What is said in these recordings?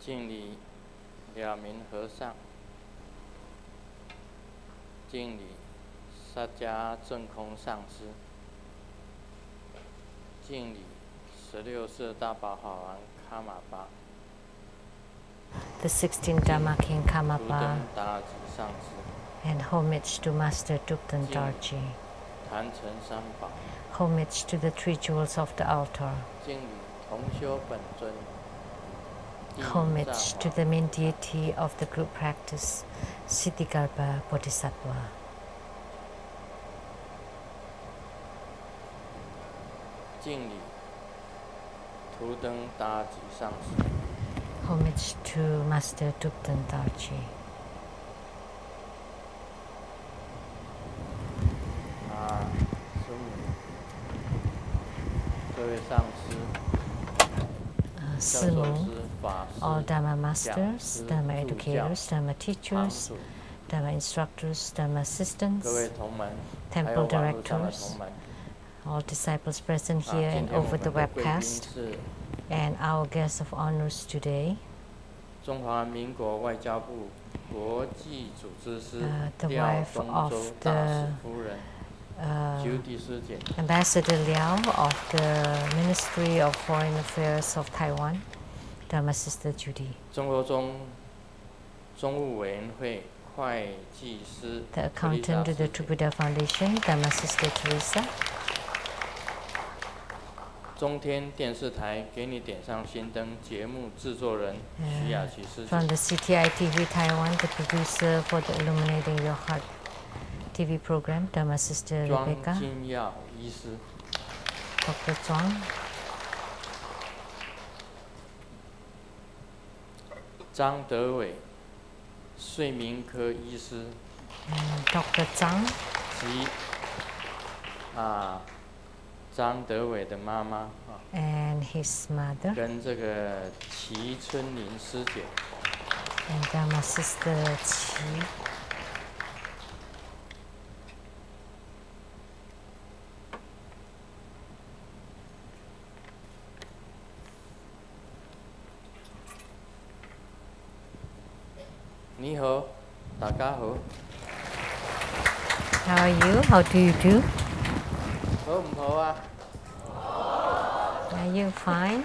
敬礼两名和尚，敬礼萨迦正空上师，敬礼16世大宝法王卡玛巴。 The 16th Dharma King Karmapa, and homage to Master Dukten Dorji, homage to the three jewels of the altar, homage to the main deity of the group practice, Siddhikarpa Bodhisattva. Homage to Master Dukten Dorji. All Dharma masters, Dharma educators, Dharma teachers, Dharma instructors, Dharma assistants, temple directors, all disciples present here and over the webcast, and our guest of honors today, the wife of the Ambassador Liao of the Ministry of Foreign Affairs of Taiwan, Dharma Sister Judy. The accountant to the True Buddha Foundation, Dharma Sister Teresa. From the CTI TV Taiwan, the producer for the Illuminating Your Heart TV program, Dharma Sister Rebecca. Dr. Zhuang. Dr. Zhang. And his mother. And Dharma Sister Qi. How are you? How do you do? Are you fine?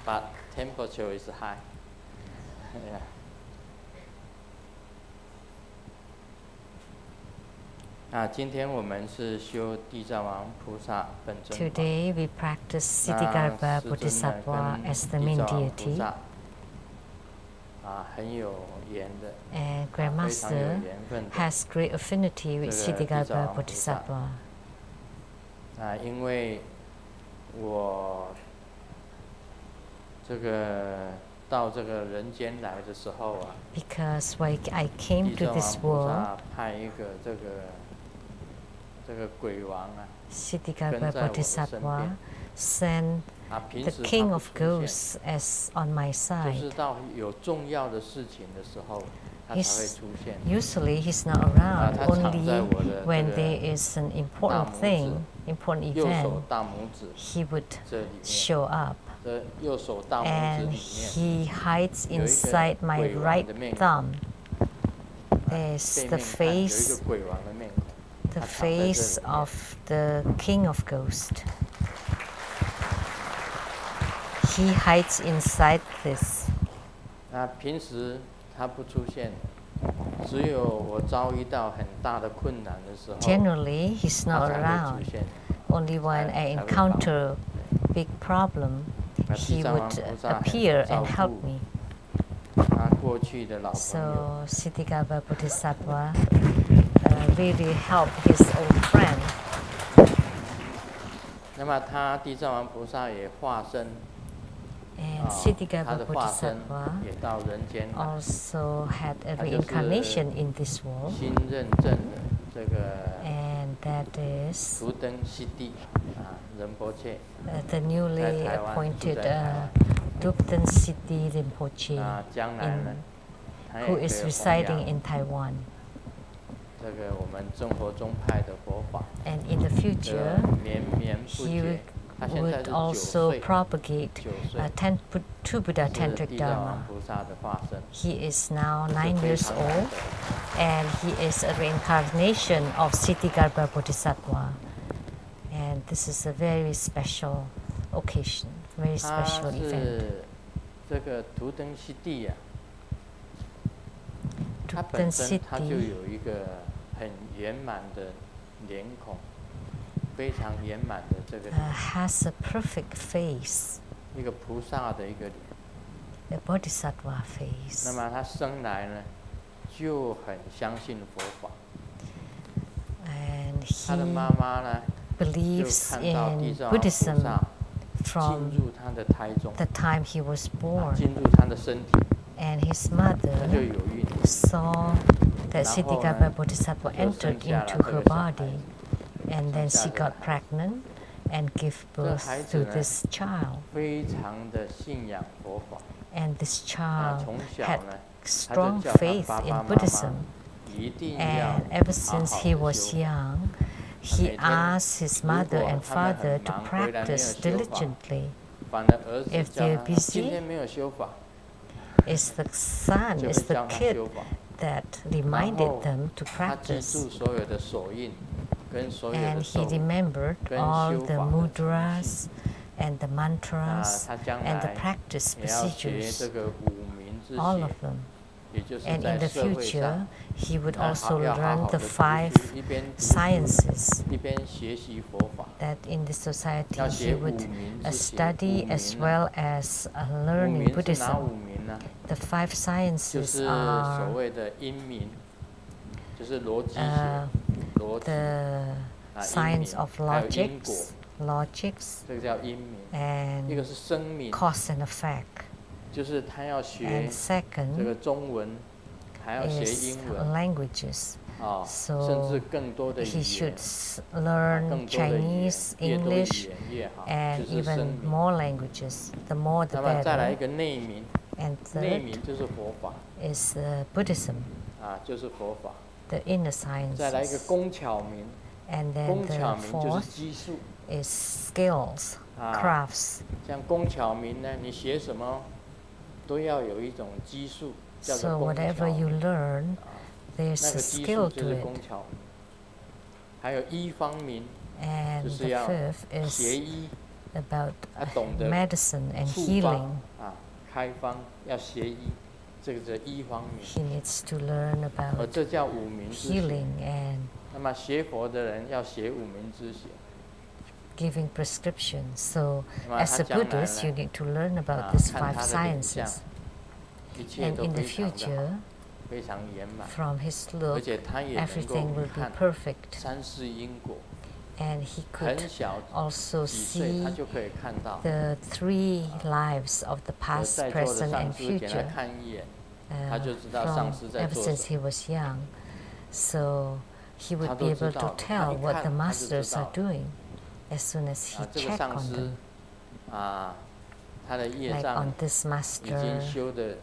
But temperature is high. Yeah. Today we practice Siddhikarpa Bodhisattva as the main deity. And Grandmaster has great affinity with Siddhikarpa Bodhisattva. Because when I came to this world, Siddhikarpa Bodhisattva sent the King of Ghosts as on my side. Usually he's not around, only when there is an important thing, important event, he would show up. And he hides inside my right thumb. There's the face of the King of Ghosts. He hides inside this. Generally, he's not around. Only when I encounter big problem, he would appear and help me. So Siddhikarpa Bodhisattva really helped his old friend. And Siddhikarpa Bodhisattva also had a reincarnation in this world, and that is the newly appointed Dukten Siddhi Rinpoche, who is residing in Taiwan. And in the future, he will would also propagate two Buddha Tantric Dharma. He is now 9 years old, and he is a reincarnation of Siddhigarbha Bodhisattva. And this is a very special occasion, very special event. 这个图登悉地啊，它本身它就有一个很圆满的脸孔，非常圆满的这个 has a perfect face, 一个菩萨的一个脸 a bodhisattva face. 那么他生来呢，就很相信佛法。 And 他的 he 妈妈呢， believes 就看到 in 地藏王菩 Buddhism 萨 from 进入他的胎中， the time he was born. 进入他的身体， And his 他就 mother 有孕。 saw that 然后呢， Siddhigarbha Bodhisattva 就 entered 生下了 into 这 her 个小孩。 body, and then she got pregnant and gave 这 birth 孩 to 子呢， this child. 非常的信仰佛法。 And this 啊， child 从小 had 呢，他就 strong 叫他 faith 爸 in 爸妈妈 Buddhism. 一定要 And ever 好 since 好 he 的 was 修法。 young, he 每天 asked his 如 mother 果 and 他们 father 很 to 忙，回来没有 practice 修法， diligently. 反而儿子 If 叫 they're 他 busy, 今天没有修法， It's the son, 就 it's 会 the 叫他 kid 修法。 that 然 reminded 后 them to 他记 practice. 住所有的手印，跟所有 And 的 he 咒语。 remembered 跟 all 修 the 法的程序。 mudras and the 那 mantras 他将 and the 来 practice 也要学 procedures, 这个五明之 all 学 of，them. 也就是 And 在 in the 社会 future, 上， he would 那 also 要好 learn 好 the 的读 five 书，一边读书 sciences 一边学习佛法。 that in this society 要 he 学五 would 明之学。 study 五 as 明呢？ well as 五 learning 明是哪 Buddhism. 五明呢？ The five 就 sciences 是所 are 谓的因明，就是逻辑学、 逻辑 the 因 science 明， of 还有因果， logics, 这个叫因明。一 and 个是声明， cause and effect. 就是他要学 And 这个 second 中文，还要学 is 英文 languages. 啊， So 甚至更多的语 he should 言， learn 更多的语言， Chinese, 越多语 English, 言越好， and 就是声 even 明。 more languages. The more 那 the 么再来一 better. 个内明， And 内 third 明就是佛法 is Buddhism, 啊，就是佛法。 the inner 再来一个 sciences. 工巧明， And then 工 the 巧明就是 fourth 技术 is skills, 啊。 crafts. 像工巧明呢，你学什么都要有一种基数，叫 So 做工巧 whatever you 明。 learn, 那 there's 个 a 基 skill 数 to 就是 it. 工巧明。还有医方明， And 就 the 是要 fifth 学 is 医， about 懂得 medicine and 处 healing. 方啊，开方要学医，这个是医方明。 He needs to learn 而 about 这叫五明之学。 healing and 那么学佛的人要学五明之学。 giving prescriptions. So 那么 as 他 a 将来 Buddhist, you 呢， need to learn 啊 about，these 看 five 他的脸相 sciences. 一切 And 都 in the 非常的好， future, 非常圆满， from his 而 look, 且他也能够 everything will be 看 perfect. 三世因果。 And he 很 could 小 also 几岁，他 see 就可以看到。 the three lives of the 而 past, 在座的 present, 上 and 师给他 future 看一眼，他就知道 from 上师在 ever 做 since 什 he was young. So he 么，他 would 都 be 知 able 道 to 了。他 tell 一 what 看 the 他就知 masters 道 are 了。 doing as soon as he 啊，这个 checked 上 on 师 them. 啊，他的业 Like 障 on this 已经 master, 修得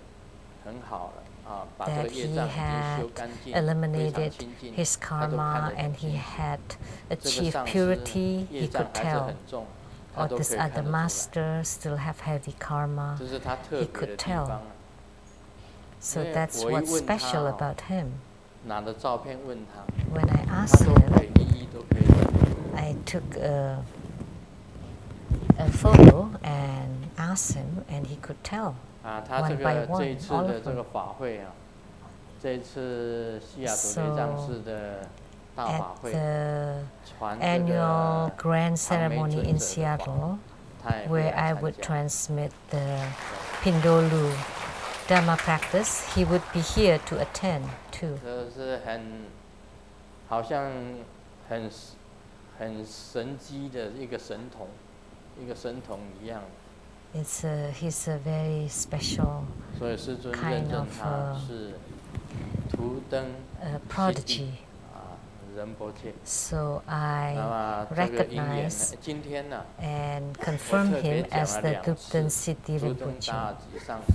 很好了啊，把这个 that 业 he 障已经 had 修干净，非常 eliminated 清净， his 他都看 karma 得 and 很 he 清楚。 had 这个 achieved 上师 purity, 业 he 障 could 还是 tell. 很重，他 Or 都可 this 以看 other 得出来。 master still have heavy karma. 这是他特 he 别的 could 地 tell. 方啊。 So 因为 that's 我一 what's 问他 special 哦， about him. 拿着照片问他， When I 他 asked 都可 him, 以一一都可以讲。 I took a photo and asked him, and he could tell. 啊，他这 one by 个 one, 这一次 all 的 of 这 them. 个法会啊，这一次西雅图雷藏寺的大 At 法会， the 传这 annual 个 grand 长眉 ceremony 尊 in 者的法， Seattle, 他也会 where 来 I 参 would 加。 transmit the Pindolu Dharma practice, he would be here to attend too. 这是好像很神机的一个神童，一个神童一样。 He's a very special 所以师尊 kind 认证 of 他是图登 prodigy. 啊，仁波切。 So 那 I 么这个因缘呢 recognize 今天呢， and 我 confirm 特别 him 讲 as 了 the 2 次 Guptan Siddhi 图登 Rinpoche. 大吉上师，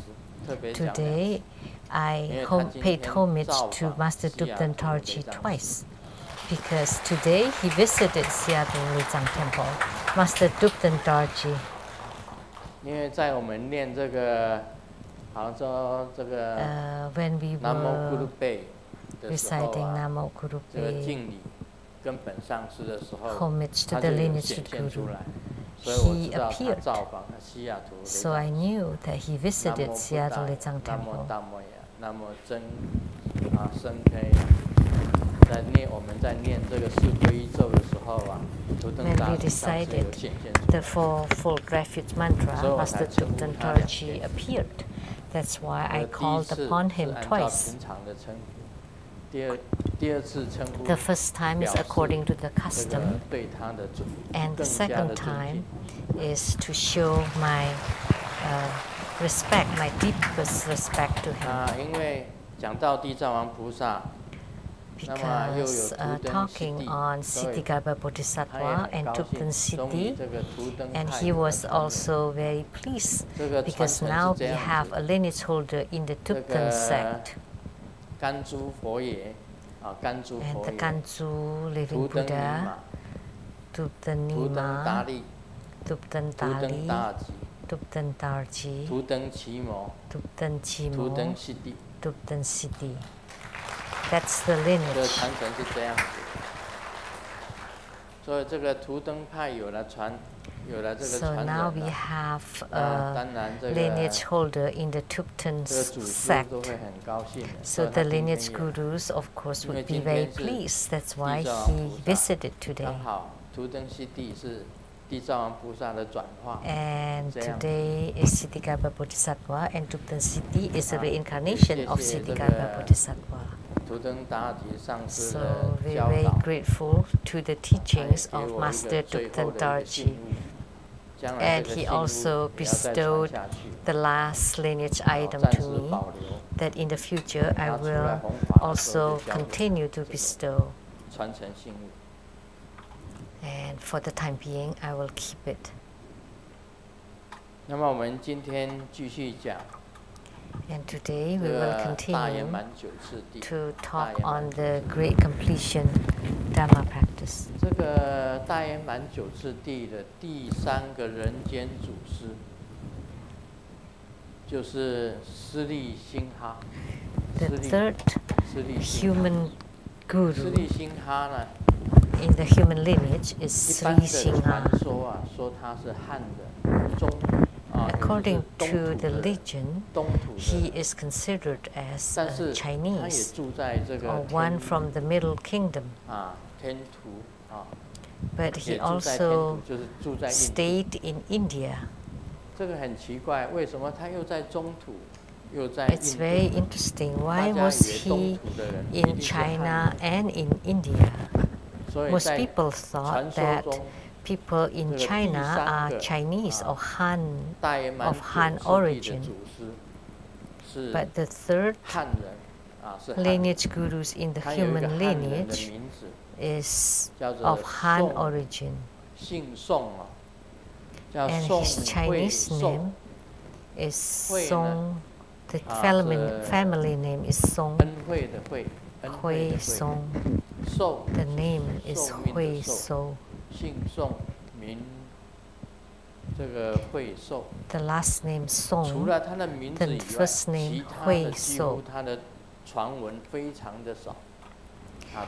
特别讲2 Today, 次。 I 他今 paid 天 homage 造 to 访 Master 西雅 Duptan 图雷 Tarji 藏寺。 twice, because today he visited Seattle Lezang Temple Master Dzogchen Dorji. 因为在我们念这个，好像说这个 when we 南无咕噜 were 贝的时候 reciting 啊， Namo Guru 这个 Pe 敬礼跟本上师的时候， homage to 他 the 就有 lineage 显 to 现出 Guru, 来，所以我 he 知道他 appeared. 造访了西雅图雷 So I 藏寺。 knew that he 南 visited 无 Seattle Lechang 南无 Temple. 大摩呀，南无真生开。我们在念这个四皈依咒的时候啊，图登 When 大 we 师上师有 recited 显现出 the 来。 fourfold refuge mantra, So Master I Dzogchen took Dorji appeared. That's why I 第一 called 次 upon 是 him 按照 twice. 平常的称呼，第二次称呼 The first time is 表示 according to the 这个 custom, 对他的尊 and the 更加 second 的尊 time 敬。 is to show my respect, my deepest respect to him. 因为讲到地藏王菩萨，那么又有 Because 图登 talking 悉地， on 所以 Siddhigarbha 他 Bodhisattva 也 and 很高 Dzogchen 兴，终于 Siddhi, 这个图登 and 派 he 有了 was 传人。 also very pleased 这个传 because 承 now 是这 we 样 have 子 a lineage holder in the 这 Dzogchen 个 sect, 甘珠佛爷甘珠 and 佛 the 爷， Kanzu living 图登尼 Buddha, 玛， Dzogchen 图登达 Nima, 利， Dzogchen 图登 Dali, 大吉， Dzogchen Darji, 图登奇摩， Dzogchen 图登 Chimo, 悉地。 Dzogchen Siddhi. That's the 这个 lineage. 传承是这样子。所以这个图登派有了这个 So 传 now 人 we 啊， have 当然这个 lineage holder in the Dzogchen 这个祖师 sect. 都会很高兴的。 So 所以 the 他今天 lineage 也 gurus, of course, 因为 would be 今 very 天是 pleased. That's why 地藏王 he 菩萨 visited today. 刚好图登悉地是地藏王菩萨的转化， And 这样。 today is Siddhigarbha Bodhisattva, and Dzogchen Siddhi is a reincarnation of 谢谢这个 Siddhigarbha Bodhisattva. 图登达吉上师 So 的 we're 教 very 导， grateful to the 他也 teachings 给 of 我一 Master 个最后 Dzogchen 的一个信 Dorji. 物，将来 And 这个 he 信物 also 也要再传 bestowed 下去， the last lineage item 暂 to 时 me 保留， that in the future I 拿出来 will 弘法的时候 also 就交给 continue to bestow. 传承信物。 And for the time being, I will keep it. 那么我们今天继续讲 And today 这 we will 个大圆 continue 满九次第。 to 大 talk 圆满 on the great completion Dharma practice. 这个大圆满九次第的第三个人间祖师，就是斯利辛哈。 The third 斯利辛哈 human 斯 guru 利辛哈呢， in the human lineage is 一般 Sri 的 Singha. 传说啊，说他是汉的中According 就是 to 东土 the 的 legend, 东土 he 的， is considered as 但是他也 Chinese 住在这 or 个 one 天 from the Middle Kingdom. 天图But 也 he 住在天 also 图，就是住在印度。 stayed in India. 这个很奇怪，为什么他又在中土，又在 It's 印 very 度？ interesting. 大 Why 家 was 以为东 he 土的人一 in 定是汉 China 人， and in India? 所以 Most 在 people 传 thought 说 that 中， people in 这个第 China 三 are 个 Chinese or Han, 大圆满 of Han 九次第 origin. 的祖师是 but the third 汉人是汉人。 lineage gurus in the 他有一个 human 汉人的 lineage 名字， is 叫做 of Han 宋， origin, 姓宋叫 and 宋 his 惠 Chinese 寿 name。is 惠呢， Song. The 是 family name is Song 恩惠的惠，恩惠 Hui 的惠， Song. 寿 The name is 寿命的 Hui 寿 So. 姓宋名这个惠寿。 The last name 除 Song. 了他的名字 The 以外， first name 其他的惠几寿乎他的传闻非常的少。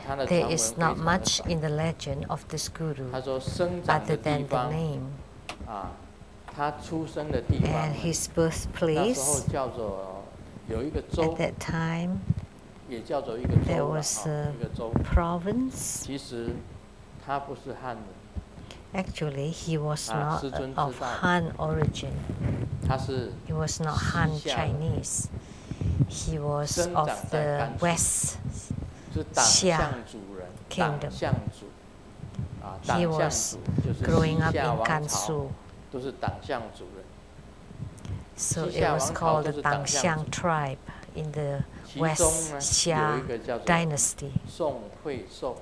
他的传 There 闻 is 非 not 常的 much 少。 in the legend of this guru 他说生长 other 的地 than the 方 name. 他出生的地方 And his 那时候 birthplace 叫做有一个 at 州， that time 也叫做一个 there 州了 was a 一个州。 province. 其实他不是汉人， Actually, he was not 师尊 of 知道。 Han origin. 他是 He was not Han 西夏人 Chinese. He was 生 of 长在 the 甘肃 West. 是党夏项主人， Kingdom 党项主党 He 项 was 主就是 growing 西 up 夏 in 王朝 Gansu. 都是党项主人。 So 西 it 夏 was 王朝 called 就 the 是党项 Dangxiang 主， tribe in the 其中 West 呢有 Xia 一个叫做 dynasty. 宋惠寿，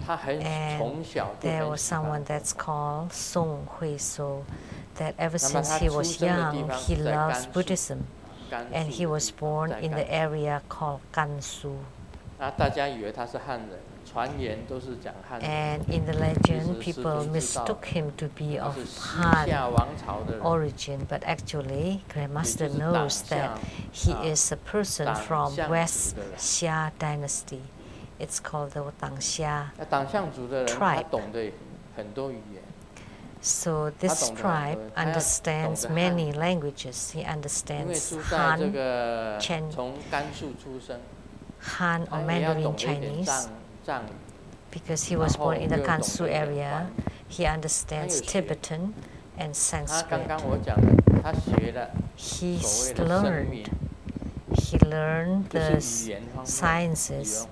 他很 And 从小就 there 很 was 喜欢 someone that's called Song Hui So, that ever 那么 since 他 he 出 was 生的地 young, 方 he 是在 loves 甘肃， Buddhism. 甘肃 And 的 he was 地方 born 在 in 甘 the 肃。 area called Gansu. 大家以为他是汉人， And in the legend, people mistook him to be of Han origin, but actually, Grandmaster knows that he is a person from West Xia dynasty. It's called the Tang Xia tribe. So this tribe understands many languages. He understands Han, Chen, Han or Mandarin Chinese, because he was born in the Gansu area. He understands Tibetan and Sanskrit. He learned the sciences,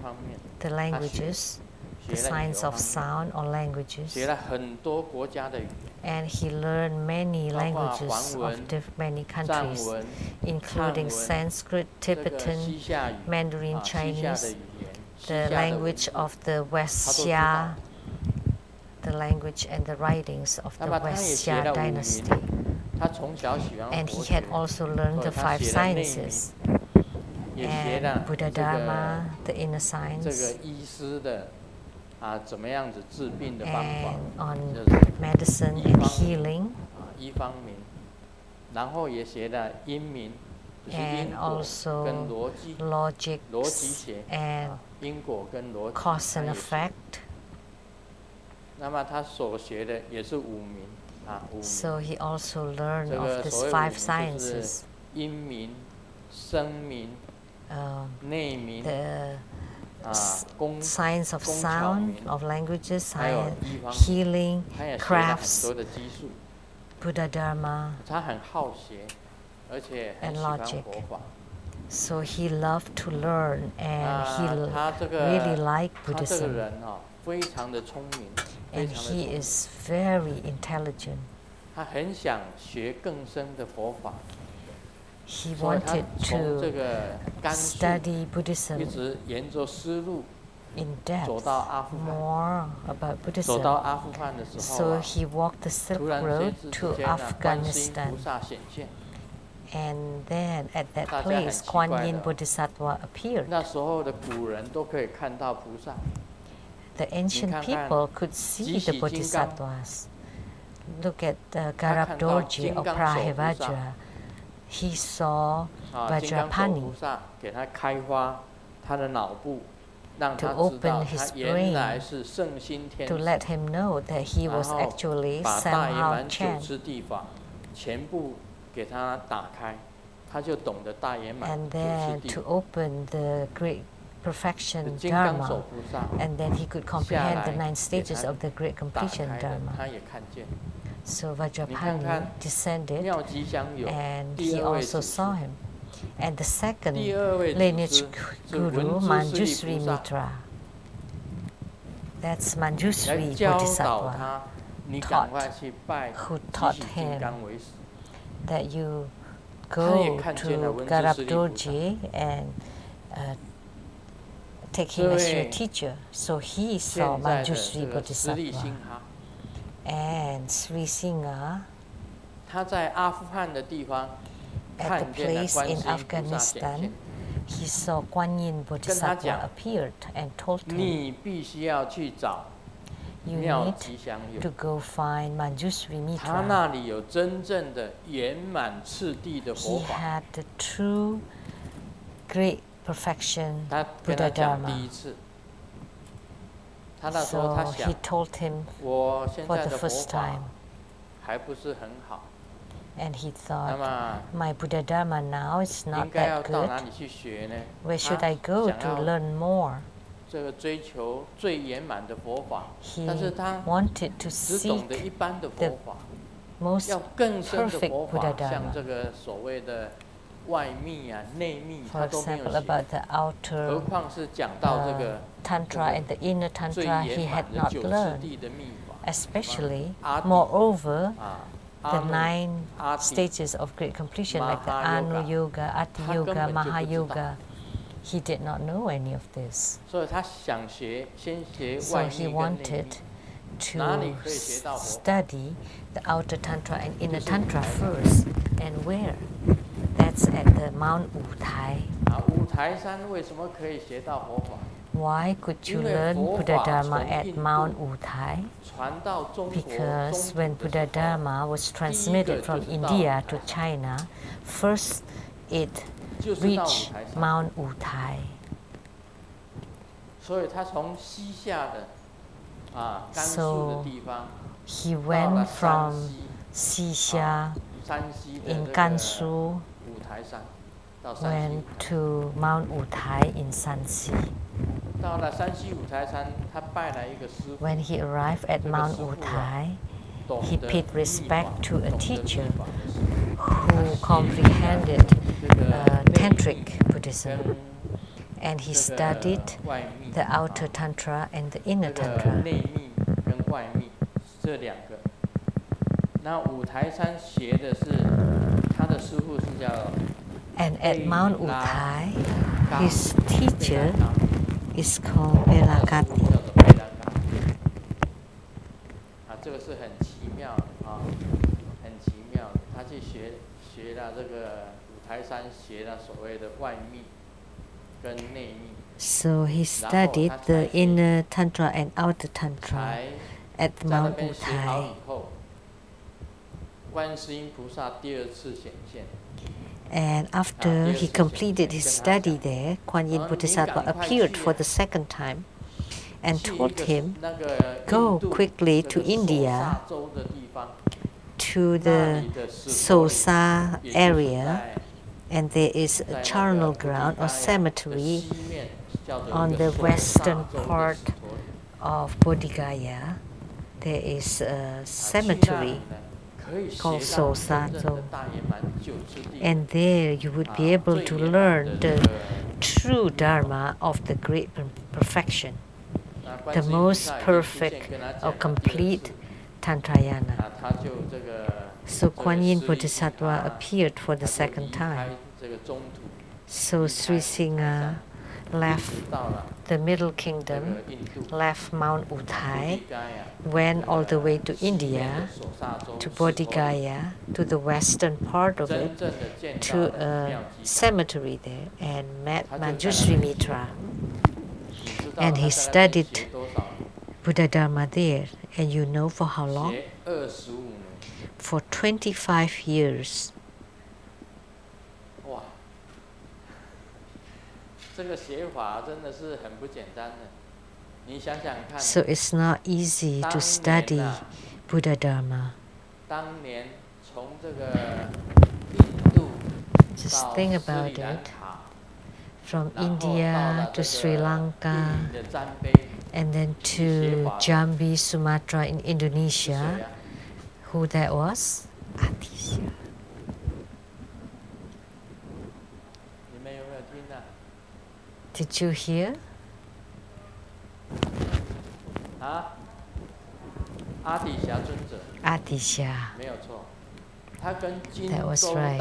the languages, the science of sound or languages. And he learned many languages of many countries, including Sanskrit, Tibetan, Mandarin Chinese, the language of the West Xia, the language and the writings of the West Xia dynasty. And he had also learned the 5 sciences, and Buddha Dharma, the inner science, and on medicine and healing, and also logic and cause and effect. So he also learned of these 5 sciences. The science of sound, of languages, science, healing, crafts, Buddha Dharma, and logic. So he loved to learn, and he really liked Buddhism. And he is very intelligent. He wanted to study Buddhism in depth, more about Buddhism. So he walked the Silk Road to Afghanistan. And then at that place, Kuan Yin Bodhisattva appeared. The ancient people could see the Bodhisattvas. Look at Garab Dorji or Prahivajra. He saw Vajrapani to open his brain, to let him know that he was actually somehow Chen. And then to open the great perfection Dharma, and then he could comprehend the 9 stages of the great completion Dharma. So Vajrapani descended, and he also saw him. And the second lineage guru, Manjusri Mitra, that's Manjusri Bodhisattva, who taught him that you go to Garab Dorji and take him as your teacher. So he saw Manjusri Bodhisattva. And Sri Singha, at the place in Afghanistan, he saw Kuan Yin Bodhisattva appeared and told him, you need to go find Manjusri Mitra. He had the true great perfection Buddha Dharma. So he told him for the first time. And he thought, my Buddha Dharma now is not that good. Where should I go to learn more? He wanted to seek the most perfect Buddha Dharma. For example, about the outer Tantra and the inner Tantra, he had not learned. Especially, moreover, the 9 stages of great completion, like the Anu Yoga, Ati Yoga, Maha Yoga, he did not know any of this. So he wanted to study the outer Tantra and inner Tantra first. And where? That's at the Mount Wutai. Why could you learn Buddha Dharma at Mount Wutai? Because when Buddha Dharma was transmitted from India to China, first it reached Mount Wutai. So he went from Xixia in Gansu, went to Mount Wutai in Shanxi. When he arrived at Mount Wutai, he paid respect to a teacher who comprehended Tantric Buddhism, and he studied the outer Tantra and the inner Tantra. And at Mount Wutai, his teacher is called Velakati. So he studied the inner Tantra and outer Tantra at Mount Wutai. And after he completed his study there, Kuan Yin Bodhisattva appeared for the second time and told him, go quickly to India, to the Sosa area, and there is a charnel ground or cemetery on the western part of Bodhigaya. There is a cemetery called Sosa, and there you would be able to learn the true Dharma of the great perfection, the most perfect or complete Tantrayana. So Kuan Yin Bodhisattva appeared for the second time. So Sri Singha left the Middle Kingdom, left Mount Wutai, went all the way to India, to Bodhigaya, to the western part of it, to a cemetery there, and met Manjushri Mitra. And he studied Buddha Dharma there. And you know for how long? For 25 years. So it's not easy to study Buddha Dharma. Just think about it. From India to Sri Lanka, and then to Jambi, Sumatra in Indonesia. Who that was? Atisha. Did you hear? Atisha. That was right.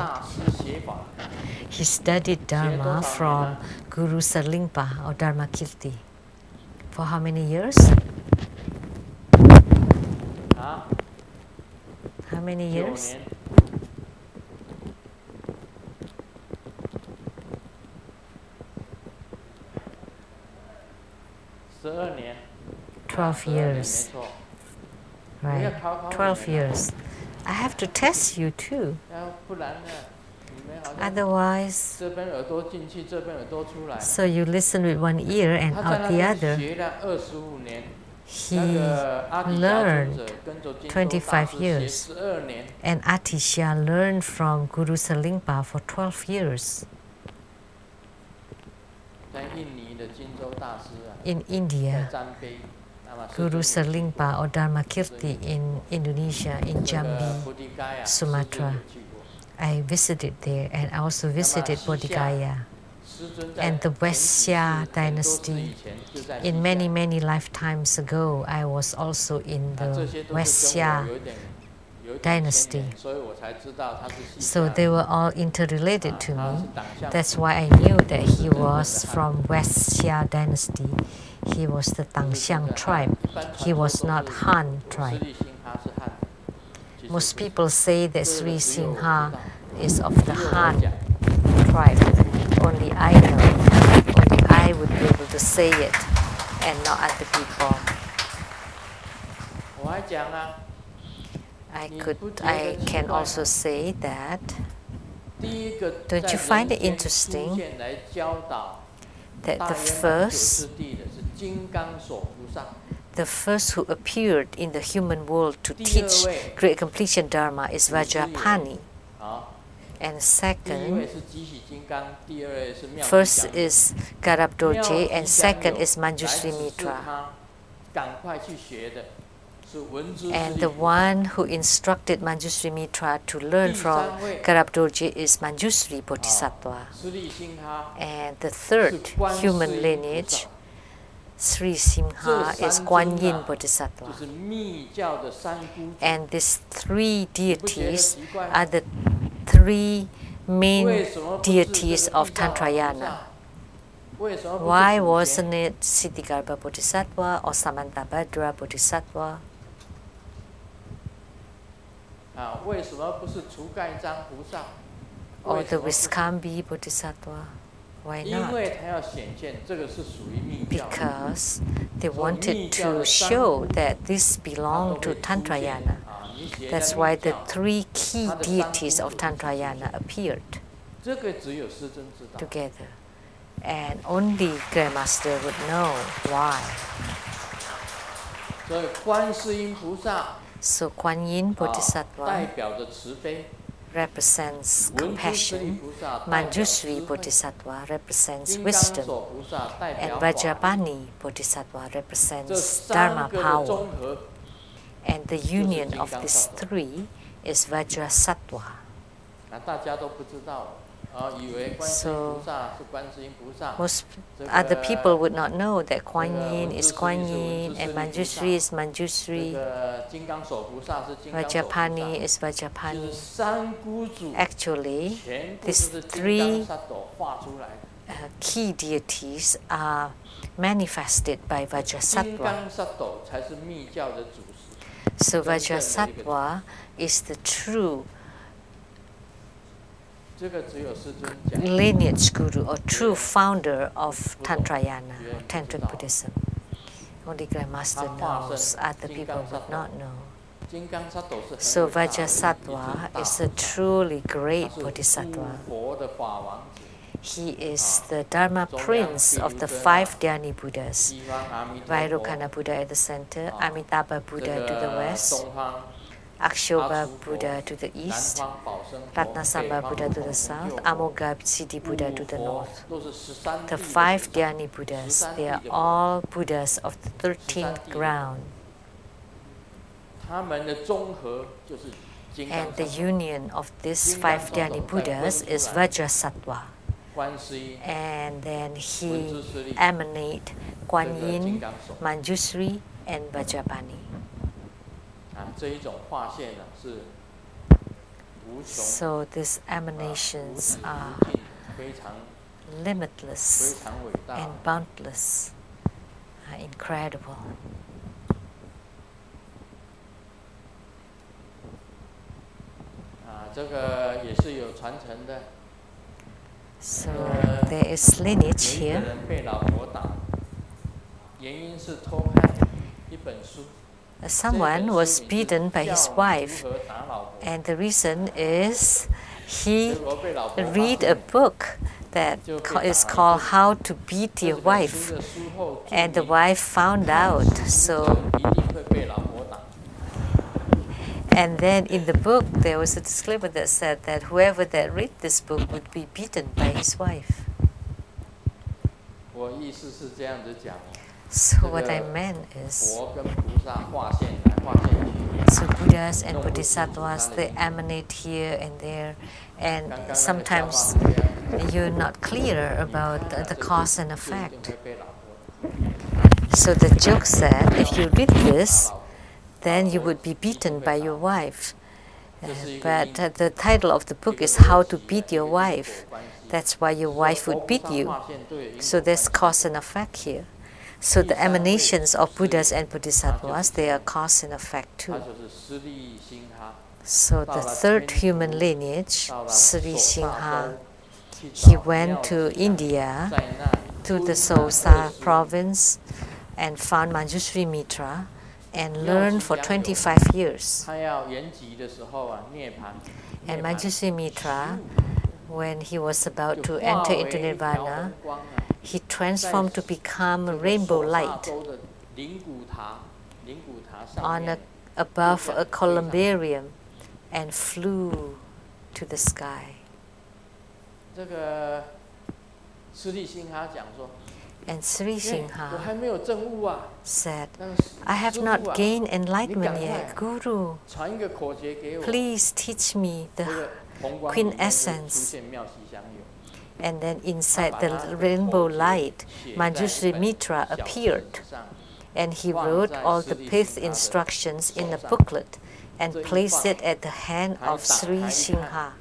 He studied Dharma from Guru Sarlingpa or Dharma Kirti. For how many years? How many years? 12 years. Right, 12 years. I have to test you too. Otherwise, so you listen with one ear and out the other. He learned 25 years, and Atisha learned from Guru Sarlingpa for 12 years. In India, Guru Sarlingpa or Dharma Kirti in Indonesia, in Jambi, Sumatra. I visited there, and I also visited Bodhigaya and the Vaisya dynasty. In many, many lifetimes ago, I was also in the Vaisya dynasty. So they were all interrelated to me. That's why I knew that he was from Vaisya dynasty. He was the Tangxiang tribe. He was not Han tribe. Most people say that Sri Singha is of the Han tribe. Only I know. Only I I would be able to say it and not other people. I can also say that, don't you find it interesting that the first who appeared in the human world to teach Great Completion Dharma is Vajrapani. And second, first is Garab Dorje, and second is Manjushri Mitra. And the one who instructed Manjushri Mitra to learn from Garab Dorje is Manjushri Bodhisattva. And the third human lineage, Sri Simha, is Guan Yin Bodhisattva. And these three deities are the three main deities of Tantrayana. Why wasn't it Siddhigarbha Bodhisattva or Samantabhadra Bodhisattva? Or the Viskambi Bodhisattva? Why not? Because they wanted to show that this belonged to Tantrayana. That's why the three key deities of Tantrayana appeared together. And only Grandmaster would know why. So Guan Yin Bodhisattva represents compassion, Manjushri Bodhisattva represents wisdom, and Vajrapani Bodhisattva represents Dharma power. And the union of these three is Vajrasattva. So most other people would not know that Guan Yin is Guan Yin and Manjushri is Manjushri, Vajrapani is Vajrapani. Actually, these three key deities are manifested by Vajrasattva. So Vajrasattva is the true lineage guru or true founder of Tantrayana, or Tantric Buddhism. Only Grandmaster knows, other people would not know. So Vajrasattva is a truly great Bodhisattva. He is the Dharma prince of the 5 Dhyani Buddhas. Vairocana Buddha at the center, Amitabha Buddha to the west, Akshobha Buddha to the east, Ratnasambha Buddha to the south, Amoga Siddhi Buddha to the north. The 5 Dhyani Buddhas, they are all Buddhas of the 13th ground. And the union of these 5 Dhyani Buddhas is Vajrasattva. And then he emanate Guan Yin, Manjushri, and Vajrapani. So these emanations are limitless and boundless, incredible. So there is lineage here. Someone was beaten by his wife, and the reason is he read a book that is called How to Beat Your Wife, and the wife found out. And then in the book there was a disclaimer that said that whoever that read this book would be beaten by his wife. So what I meant is, so Buddhas and Bodhisattvas, they emanate here and there, and sometimes you're not clear about the cause and effect. So the joke said, if you read this, then you would be beaten by your wife. But the title of the book is How to Beat Your Wife. That's why your wife would beat you. So there's cause and effect here. So the emanations of Buddhas and Bodhisattvas, they are cause and effect too. So the third human lineage, Sri Simha, he went to India to the Sosa province and found Manjushri Mitra and learned for 25 years. And Manjushri Mitra, when he was about to enter into Nirvana, he transformed to become a rainbow light above a columbarium and flew to the sky. And Sri Singha said, I have not gained enlightenment yet. Guru, please teach me the quintessence. And then inside the rainbow light, Manjushri Mitra appeared. And he wrote all the 5th instructions in a booklet and placed it at the hand of Sri Singha.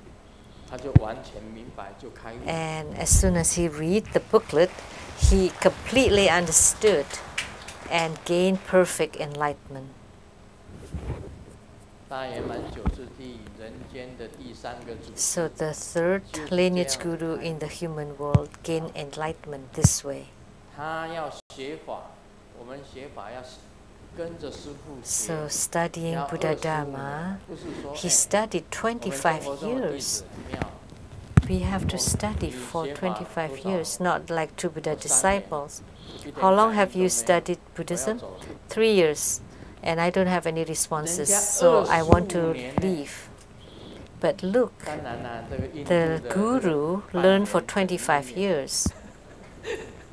And as soon as he read the booklet, he completely understood and gained perfect enlightenment. So the 3rd lineage guru in the human world gained enlightenment this way. So studying Buddha Dharma, he studied 25 years. We have to study for 25 years, not like 2 Buddha disciples. How long have you studied Buddhism? 3 years. And I don't have any responses, so I want to leave. But look, the guru learned for 25 years.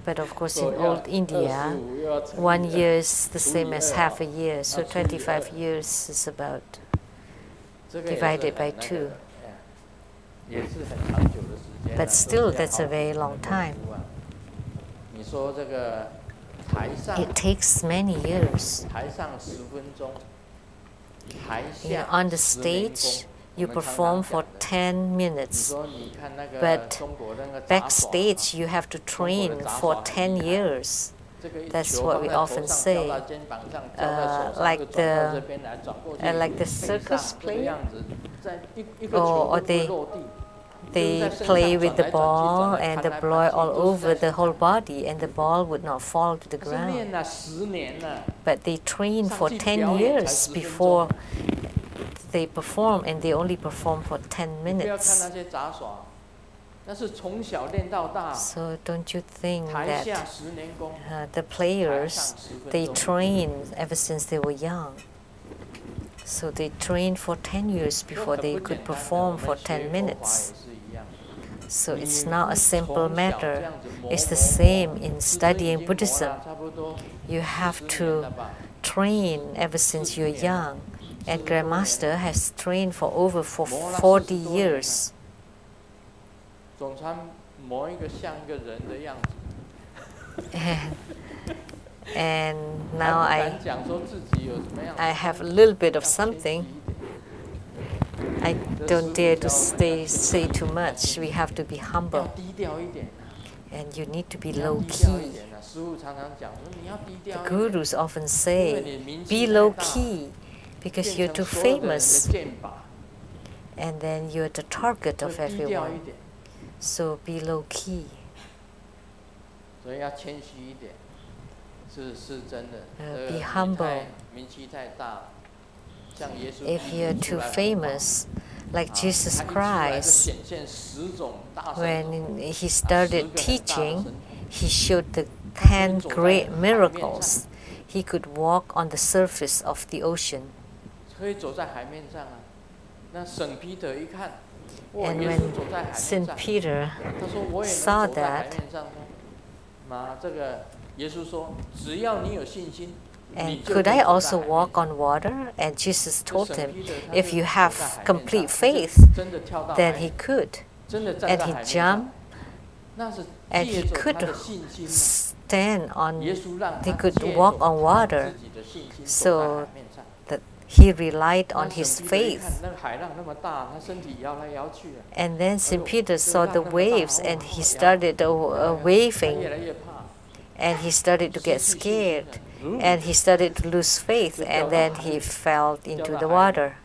But of course in old India, 1 year is the same as half a year, so 25 years is about divided by 2. But still, that's a very long time. It takes many years. On the stage, you perform for 10 minutes, but backstage you have to train for 10 years. That's what we often say. Like the circus play, or they play with the ball and the ball all over the whole body, and the ball would not fall to the ground. But they train for 10 years before they perform, and they only perform for 10 minutes. So don't you think that the players, they train ever since they were young. So they trained for 10 years before they could perform for 10 minutes. So it's not a simple matter. It's the same in studying Buddhism. You have to train ever since you're young. And Grandmaster has trained for over 40 years. And now I have a little bit of something. I don't dare to say too much. We have to be humble. And you need to be low-key. The gurus often say, be low-key, because you're too famous. And then you're the target of everyone. So be low-key. Be humble. If you're too famous, like Jesus Christ, when he started teaching, he showed the 10 great miracles. He could walk on the surface of the ocean. And when St. Peter saw that, and could I also walk on water? And Jesus told him, if you have complete faith, then he could. And he jumped, and he could stand on, he could walk on water. So that he relied on his faith. And then St. Peter saw the waves, and he started waving, and he started to get scared. And he started to lose faith, and then he fell into the water.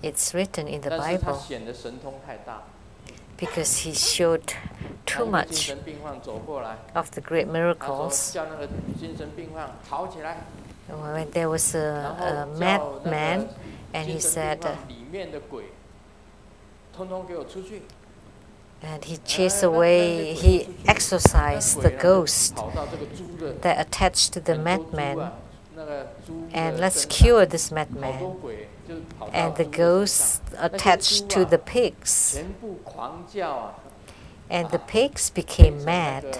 It's written in the Bible. Because he showed too much of the great miracles. When there was a madman, and he said, and he chased away, he exorcised the ghost that attached to the madman, and let's cure this madman. And the ghost attached to the pigs, and the pigs became mad.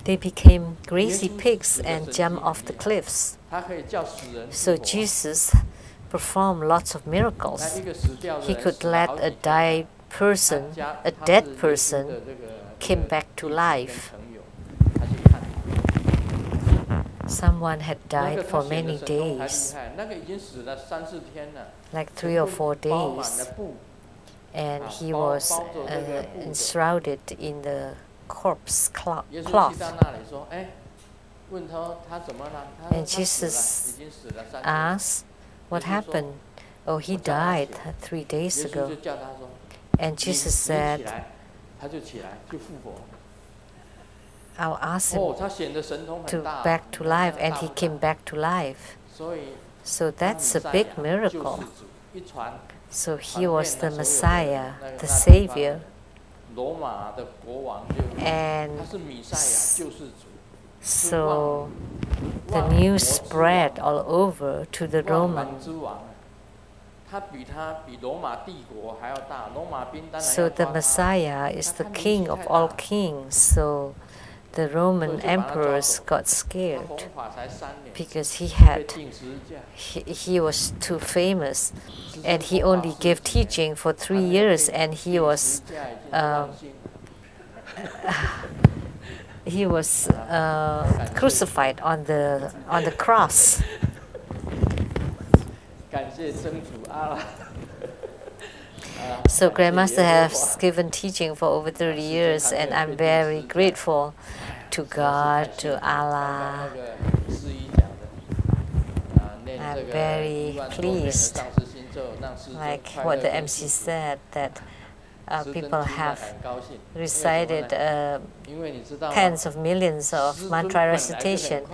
They became crazy pigs and jumped off the cliffs. So Jesus performed lots of miracles. He could let a dead person came back to life. Someone had died for many days, like 3 or 4 days, and he was enshrouded in the corpse cloth. And Jesus asked, "What happened?" "Oh, he died 3 days ago." And Jesus said, "I'll ask him to back to life," and he came back to life. So that's a big miracle. So he was the Messiah, the Savior, and so the news spread all over to the Romans. So the Messiah is the King of all kings. So the Roman emperors got scared because he was too famous, and he only gave teaching for 3 years, and he was crucified on the cross. So Grandmaster has given teaching for over 30 years, and I'm very grateful to God, to Allah. I'm very pleased, like what the MC said, that people have recited tens of millions of mantra recitation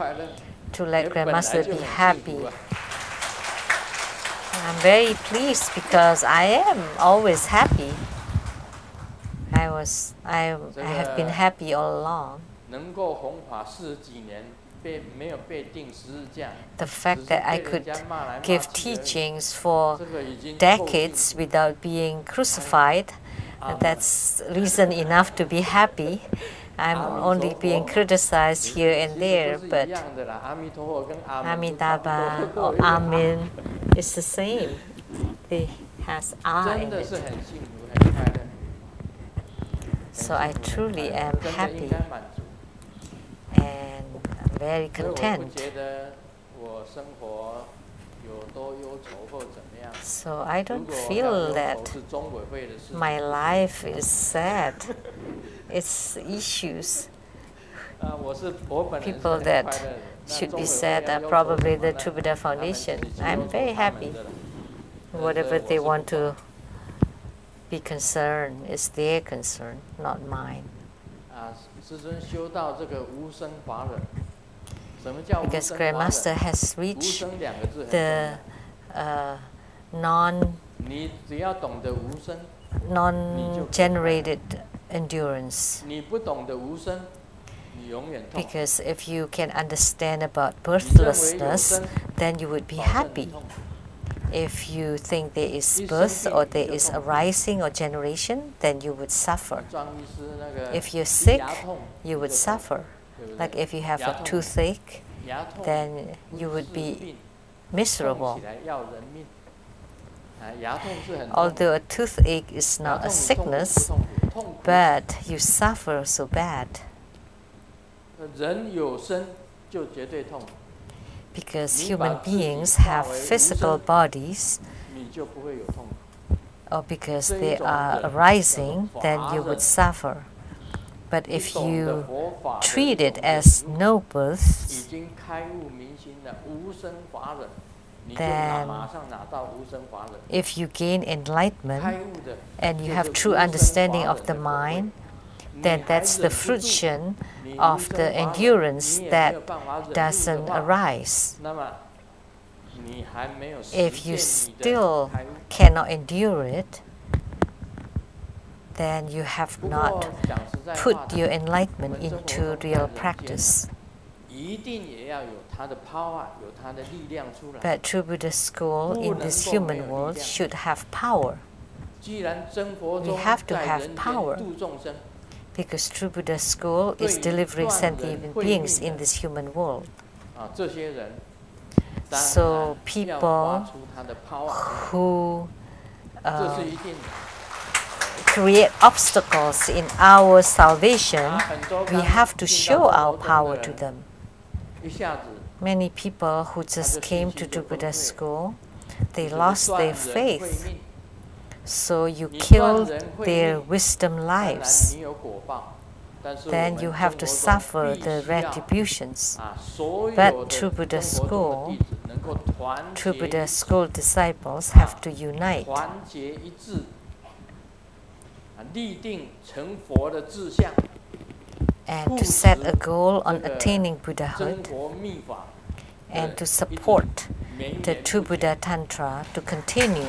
to let Grandmaster be happy. I'm very pleased because I am always happy. I have been happy all along. The fact that I could give teachings for decades without being crucified, that's reason enough to be happy. I'm only being criticized here and there, but Amitabha or Amin is the same. It has I in it. So I truly am happy and I'm very content. So I don't feel that my life is sad. It's issues. People that should be sad are probably the True Buddha Foundation. I'm very happy. Whatever they want to be concerned is their concern, not mine. Because Grandmaster has reached the non-generated endurance. Because if you can understand about birthlessness, then you would be happy. If you think there is birth or there is arising or generation, then you would suffer. If you're sick, you would suffer. Like if you have a toothache, then you would be miserable. Although a toothache is not a sickness, but you suffer so bad. Because human beings have physical bodies, or because they are arising, then you would suffer. But if you treat it as no birth, then if you gain enlightenment and you have true understanding of the mind, then that's the fruition of the endurance that doesn't arise. If you still cannot endure it, then you have not put your enlightenment into real practice. But true Buddha school in this human world should have power. We have to have power, because true Buddha school is delivering sentient beings in this human world. So people who create obstacles in our salvation, we have to show our power to them. Many people who just came to do Buddha school, they lost their faith. So you killed their wisdom lives. Then you have to suffer the retributions. But true Buddha school disciples have to unite and to set a goal on attaining Buddhahood and to support the true Buddha Tantra to continue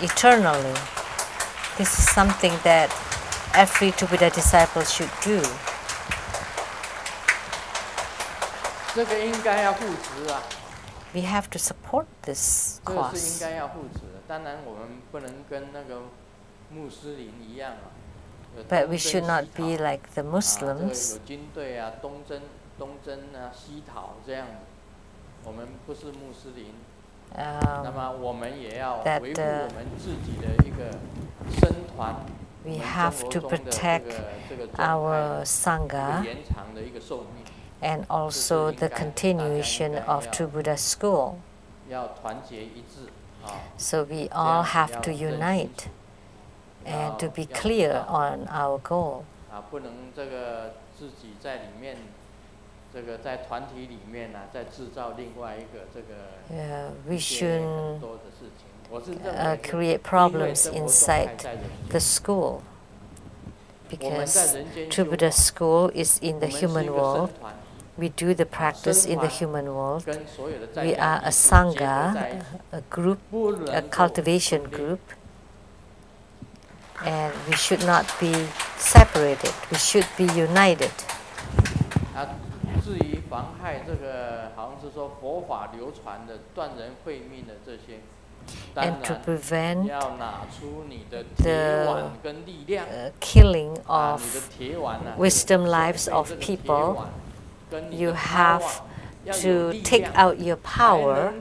eternally. This is something that every true Buddha disciple should do. We have to support this cause. But we should not be like the Muslims. That we have to protect our Sangha and also the continuation of true Buddha school. So we all have to unite and to be clear on our goal. We shouldn't create problems inside the school, because true Buddha school is in the human world. We do the practice in the human world. We are a Sangha, a group, a cultivation group, and we should not be separated. We should be united. And to prevent the killing of wisdom lives of people, you have to take out your power,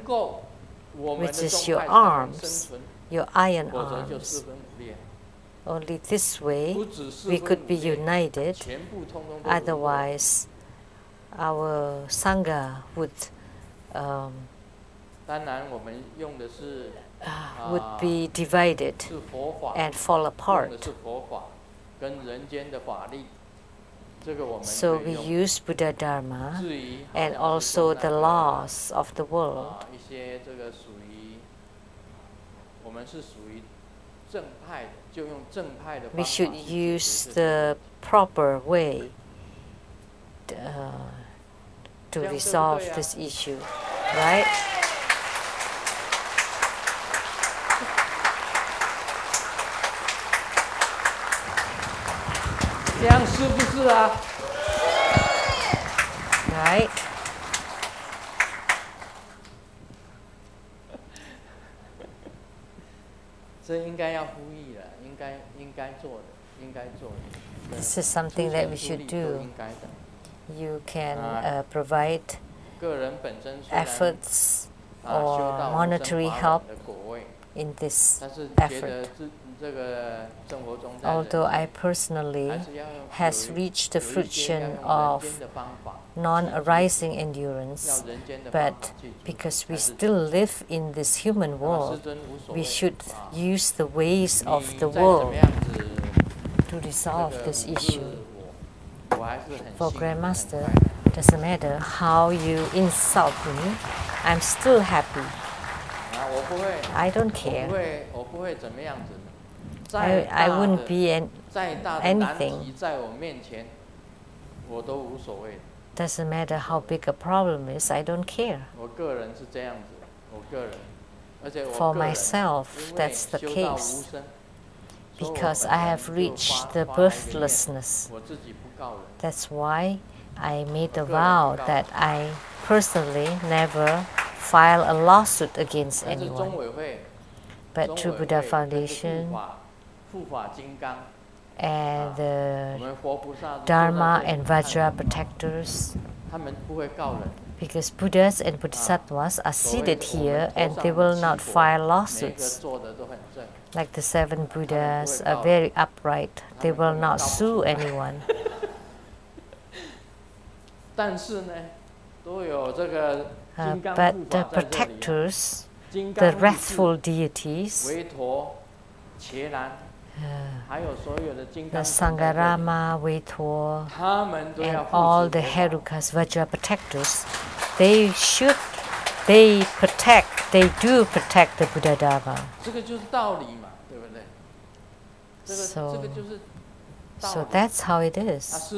which is your arms, your iron arms. Only this way we could be united. Otherwise, our Sangha would be divided and fall apart. So we use Buddha Dharma and also the laws of the world. We should use the proper way to resolve this issue, right? Right? This is something that we should do. You can provide efforts or monetary help in this effort. Although I personally has reached the fruition of non-arising endurance, but because we still live in this human world, we should use the ways of the world to resolve this issue. For Grandmaster, doesn't matter how you insult me, I'm still happy. I don't care. I wouldn't be anything. Doesn't matter how big a problem is, I don't care. For myself, that's the case. Because I have reached the birthlessness. That's why I made a vow that I personally never file a lawsuit against anyone. But through Buddha Foundation and the Dharma and Vajra protectors, because Buddhas and Bodhisattvas are seated here and they will not file lawsuits. Like the 7 Buddhas are very upright, they will not sue anyone. But the protectors, the wrathful deities, the Sangharama, Weithor, and all the Herukas, Vajra protectors, they do protect the Buddha Dharma. So that's how it is.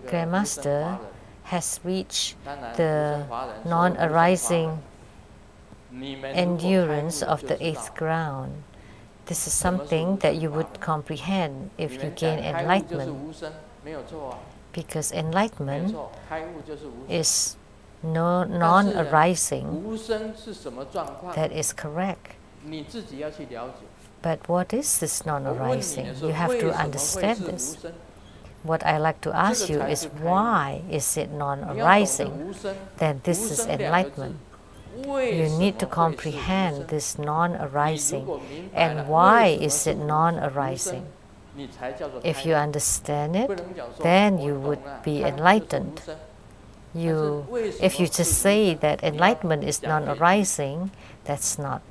Grandmaster has reached the non-arising endurance of the 8th ground. This is something that you would comprehend if you gain enlightenment. Because enlightenment is non-arising. That is correct. But what is this non-arising? You have to understand this. What I like to ask you is, why is it non-arising? Then this is enlightenment. You need to comprehend this non-arising. And why is it non-arising? If you understand it, then you would be enlightened. If you just say that enlightenment is non-arising, that's not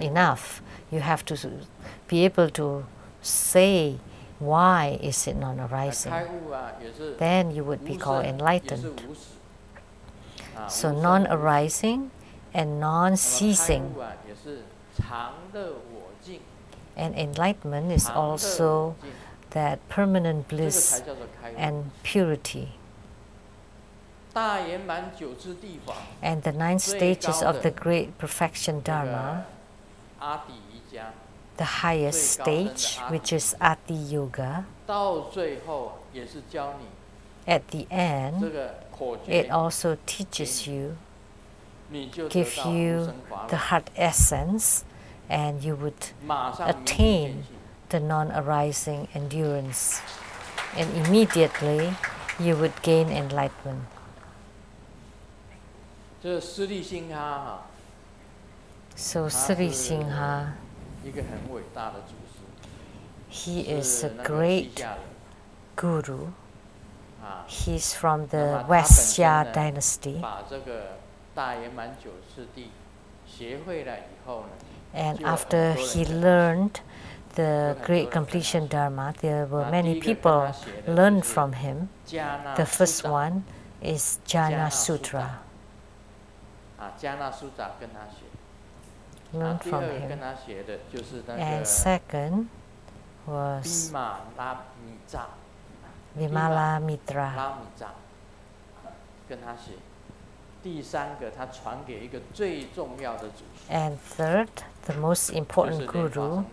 enough. You have to be able to say, why is it non-arising? Then you would be called enlightened. So non-arising and non-ceasing. And enlightenment is also that permanent bliss and purity. And the 9 stages of the great perfection Dharma, the highest stage, which is Ati Yoga, at the end, it also teaches you, gives you the heart essence, and you would attain the non-arising endurance. And immediately, you would gain enlightenment. So Sri Singha, he is a great guru. He's from the Vaisya dynasty. And after he learned the Great Completion Dharma, there were many people learned from him. The first one is Jhana Sutra. Learned from him. And second was Vimala Mitra. And third, the most important guru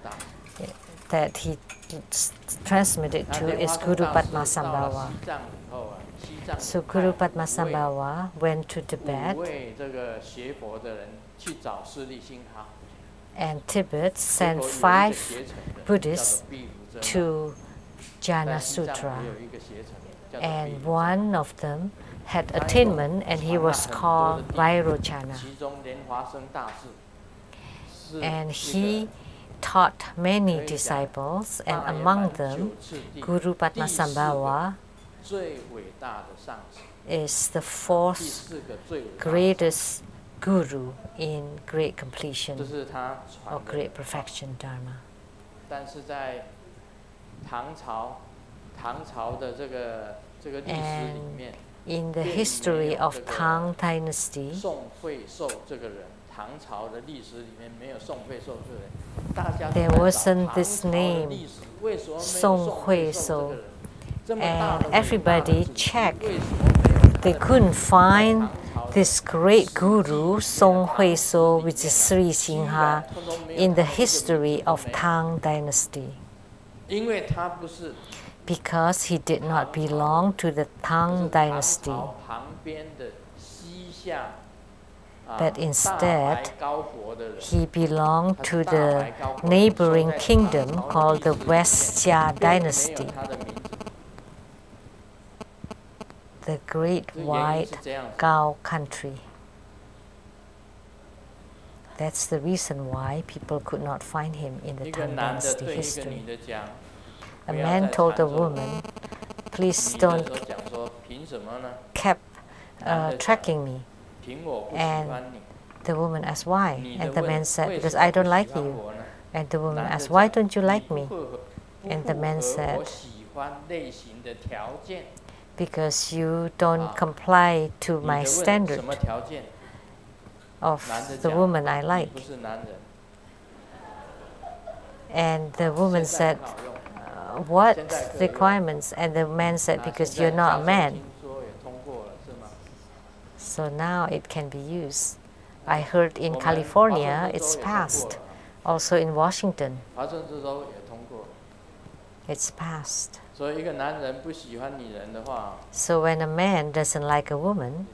that he transmitted to is Guru Padmasambhava. So Guru Padmasambhava went to Tibet, and Tibet sent 5 Buddhists to Jhana Sutra, and one of them had attainment, and he was called Vairochana. And he taught many disciples, and among them, Guru Padmasambhava is the 4th greatest guru in Great Completion or Great Perfection Dharma. 但是在唐朝的这个历史里面。In the history of Tang Dynasty, 宋惠寿这个人，唐朝的历史里面没有宋惠寿这个人，大家 there wasn't this name, Song Hui So, and everybody checked. They couldn't find this great guru, Song Hui So, which is Sri Singha, in the history of Tang Dynasty. 因为他不是。 Because he did not belong to the Tang dynasty, but instead he belonged to the neighboring kingdom called the West Xia dynasty, the great white Gao country. That's the reason why people could not find him in the Tang dynasty history. A man told a woman, please don't keep tracking me. And the woman asked why. And the man said, because I don't like you. And the woman asked, why don't you like me? And the man said, because you don't comply to my standard of the woman I like. And the woman said, what requirements? And the man said, because you're not a man. So now it can be used. I heard in California it's passed. Also in Washington, it's passed. So when a man doesn't like a woman,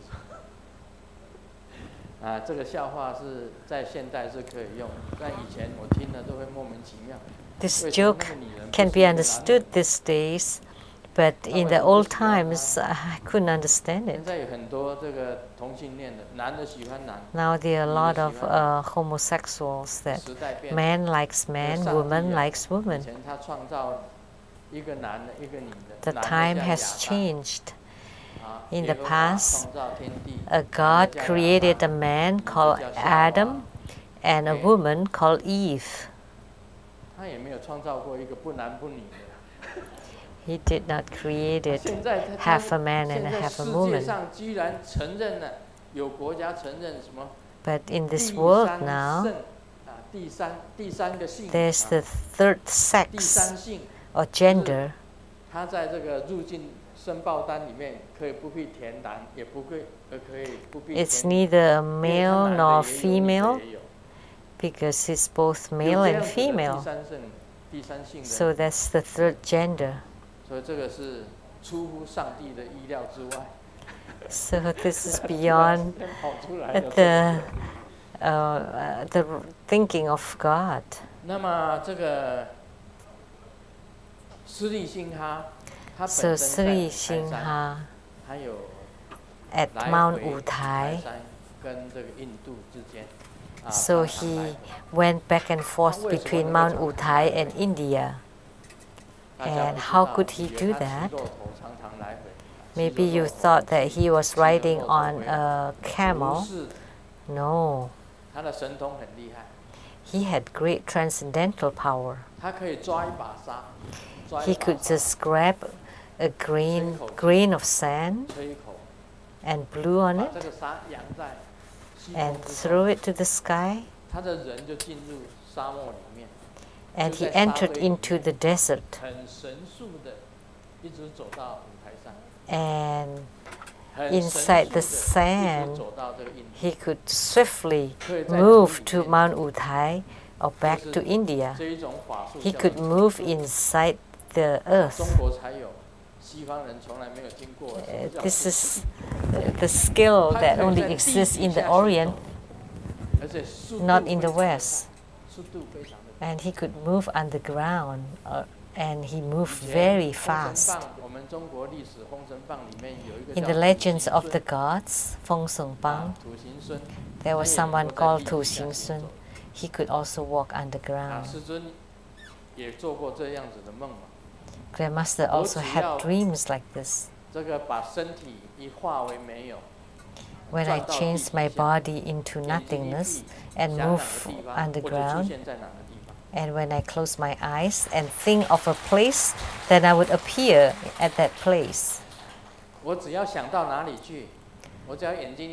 this joke can be understood these days, but in the old times I couldn't understand it. Now there are a lot of homosexuals that man likes man, woman likes woman. The time has changed. In the past, a God created a man called Adam and a woman called Eve. He did not create it half a man and half a woman. But in this world now, there's the third sex or gender. It's neither a male nor female, because it's both male and female. So that's the third gender. So this is beyond the thinking of God. So Sri Singha at Mount Utai, so he went back and forth between Mount Utai and India. And how could he do that? Maybe you thought that he was riding on a camel. No. He had great transcendental power. He could just grab a grain of sand and blew on it and throw it to the sky, and he entered into the desert. And inside the sand, he could swiftly move to Mount Utai or back to India. He could move inside the earth. This is the skill that only exists in the Orient, not in the West. And he could move underground, and he moved very fast. In the legends of the gods, Feng Sung Bang, there was someone called Tu Xing Sun. He could also walk underground. Grandmaster also had dreams like this. When I changed my body into nothingness and moved underground, And when I close my eyes and think of a place, then I would appear at that place.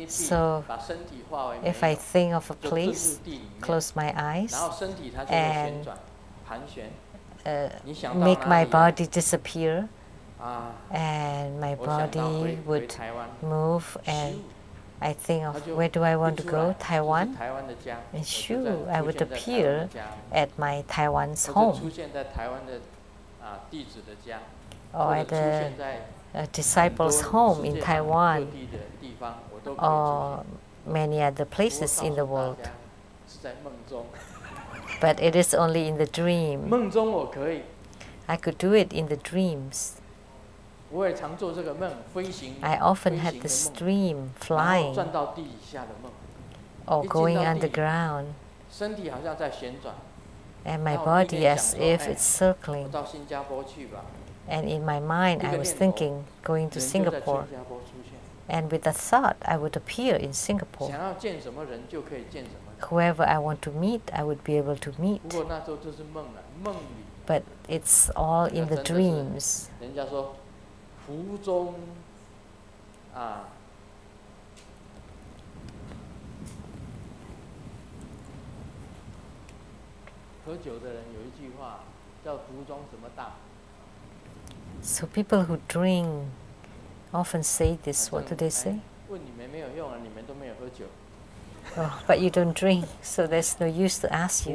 So if I think of a place, close my eyes, and make my body disappear, and my body would move, and I think of where do I want to go, Taiwan, and shoo, I would appear at my Taiwan's home, or at the disciples' home in Taiwan, or many other places in the world. But it is only in the dream. I could do it in the dreams. I often had this dream, flying or going underground, and my body as if it's circling. And in my mind, I was thinking going to Singapore. And with a thought, I would appear in Singapore. Whoever I want to meet, I would be able to meet. But it's all in the dreams. So people who drink often say this. What do they say? Oh, but you don't drink, so there's no use to ask you.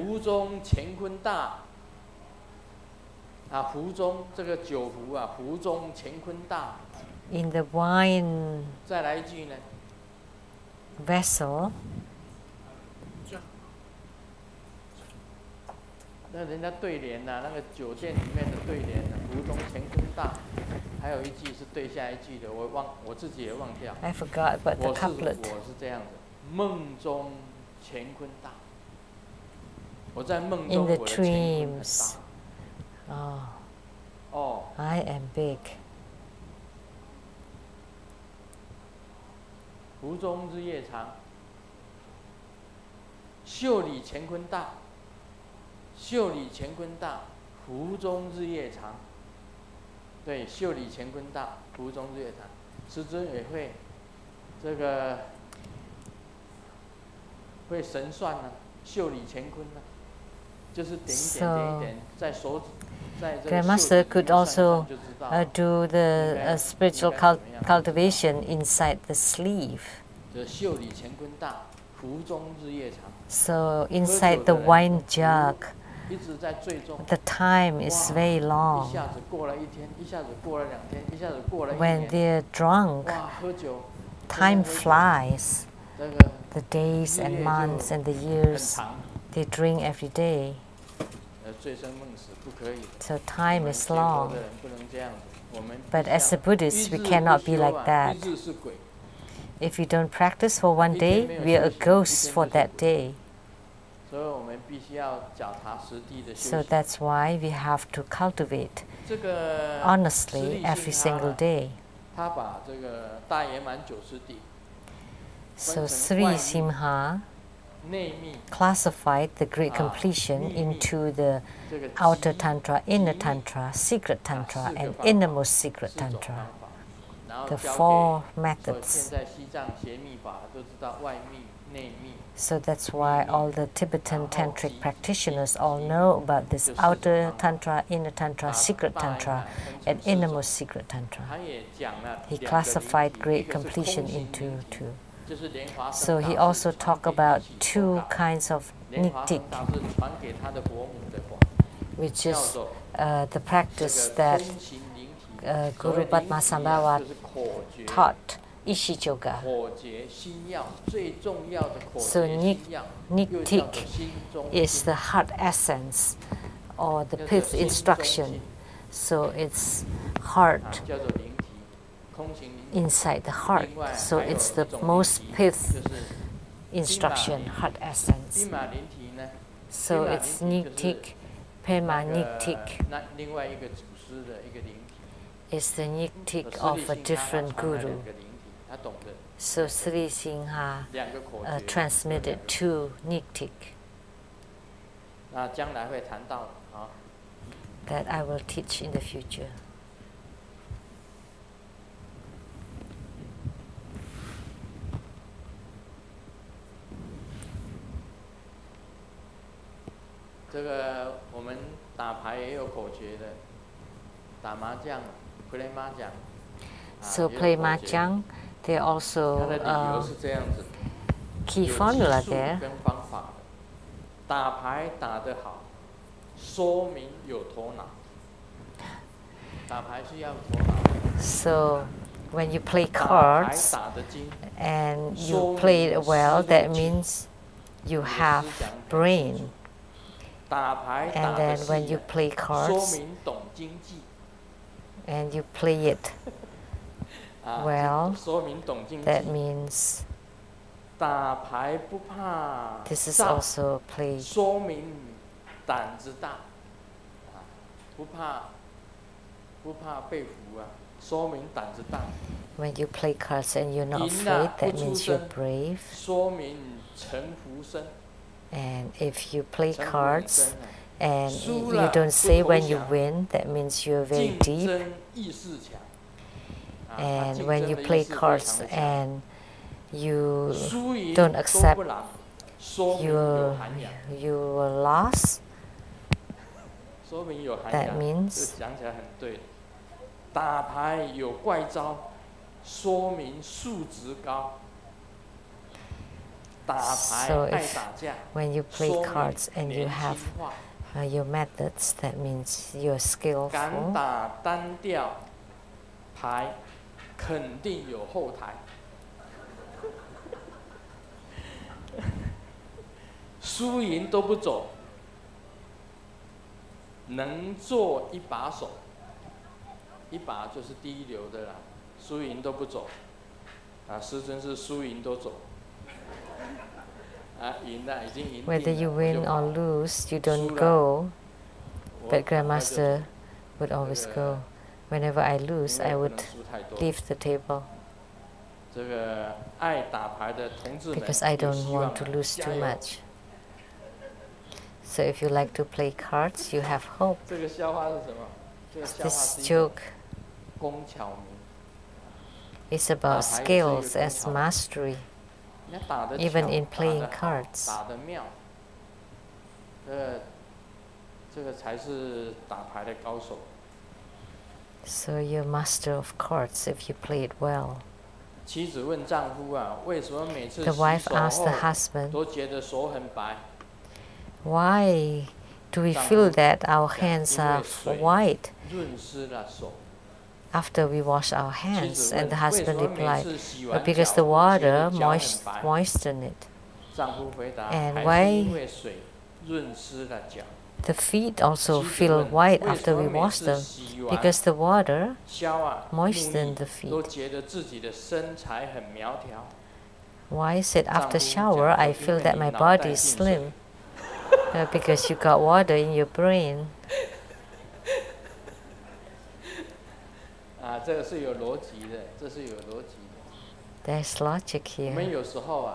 In the wine vessel, I forgot but the couplet. In the dreams, I am big. So Grandmaster could also do the spiritual cultivation inside the sleeve. So inside the wine jug, the time is very long. When they're drunk, time flies. The days and months and the years, they drink every day. So time is long. But as a Buddhist, we cannot be like that. If we don't practice for one day, we are a ghost for that day. So that's why we have to cultivate honestly every single day. So Sri Simha classified the great completion into the outer tantra, inner tantra, secret tantra, and innermost secret tantra. The 4 methods. So that's why all the Tibetan tantric practitioners all know about this outer tantra, inner tantra, secret tantra, and innermost secret tantra. He classified great completion into 2. So he also talked about 2 kinds of niktik, which is the practice that Guru Padmasambhava taught, Ishijoga. So niktik is the heart essence, or the pith instruction. So it's heart inside the heart. So it's the most pith instruction, heart essence. So it's niktik, pema niktik. It's the niktik of a different guru. So Sri Simha transmitted 2 niktik. 那将来会谈到啊。That I will teach in the future. 这个我们打牌也有口诀的，打麻将 ，play 麻将。So play mahjong, there also 它的理由是这样子， key 有 formula 技术 there. 跟方法的。打牌打得好，说明有头脑。打牌是要头脑。So when you play cards 打得精 and you play it well, that means you have brain. 打牌打 And 得 then when 细 you play 说 cards 明懂经济。and you play it well, 说明懂经济。 that means 打牌不怕 this is 炸 also play. 说明胆子大，不怕被俘啊，说明胆子大。 When you play cards and you're not 赢了 afraid, 不 that 出 means you're 声， brave. 说明城府深。 And if you play 城府很 cards 深啊 and 输 you 了 don't 不 say 投 when you 降 win, that means you're very 竞 deep. 争意识强。他 And 竞 when 争 you 的意 play 识非常 cards 的强。 and you 输赢 don't 都 accept 不让，说明有涵养。 you were lost, 说明有涵 that 养， means 这讲起来很对。打牌有怪招，说明素质高。打牌 So 爱 if 打架， when you play 说 cards 明 and you 年 have 轻化。 your methods, that means you're 敢 skillful. 打单调牌，肯定有后台。输赢都不走，能做一把手。一把就是第一流的啦，输赢都不走。师尊是输赢都走。赢了已经赢定了。 Whether you win 就好 or lose, you don't 输了 go. 我 But 赶快就走 Grandmaster would always go. Whenever I 因 lose, 为 I 不 would 能输太多。 leave the table 这个爱打牌的同志们， because I 有 don't 希望 want to 啊 lose 加 too 油 much. So if you like to play cards, you have hope. 这个笑话是什么？这个笑话 This 是一个 joke 工巧明。 is about 打牌也是一个 skills 工 as 巧 mastery, 人家打得 even 巧 in 打 playing 得好 cards. 打得妙。这个才是打牌的高手。 So you're master of cards if you play it well. 妻子问丈夫啊，为什么每次 The 洗 wife 手 asked the 后 husband, 都觉得手很白？ why do we 丈 feel 夫 that our 讲 hands 因 are 为水 white 润湿了手。 after we wash our 妻 hands? 子 And 问 the 为 husband 什么每 replied, 次洗 "But 完 because 脚 the 都觉得 water 脚很白？ moisten it." 丈夫回答， And 还 why 是因为水润湿了脚。 The feet also 妻子 feel 问 white 为 after 什么 we 每 wash 次 them 洗完 because the water 消啊 moisten 沐 the 浴都 feet. 觉得自己的身材很苗条。 Why is it 丈 after 夫 shower 讲 I 说 feel 因为 that 你 my 脑 body 袋 is 进水 slim? Because you got water in your brain. 这个是有逻辑的，这是有逻辑的。 There's logic 我们 here. 有时候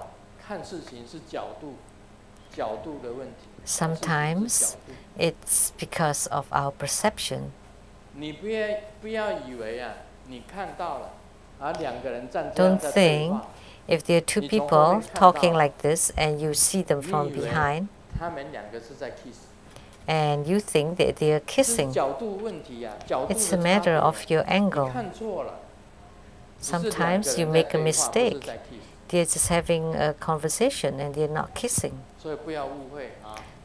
看事情是角度的问题。 Sometimes it's because of our perception. 你不要以为你看到了，两个人站这 Don't 样在对 think 话， if there are two 你从后 people 面看到 talking like this and you see them 你 from 以为 behind 他们两个是在 kiss， and you think that they are 这是 kissing. 角度问题角度的 It's a 差 matter 别 of your 你 angle. 看错了。只是两个 Sometimes you 人在 make a 对话，不是 mistake. 在 kiss， They're just having a conversation and they're not kissing. 所以不要误会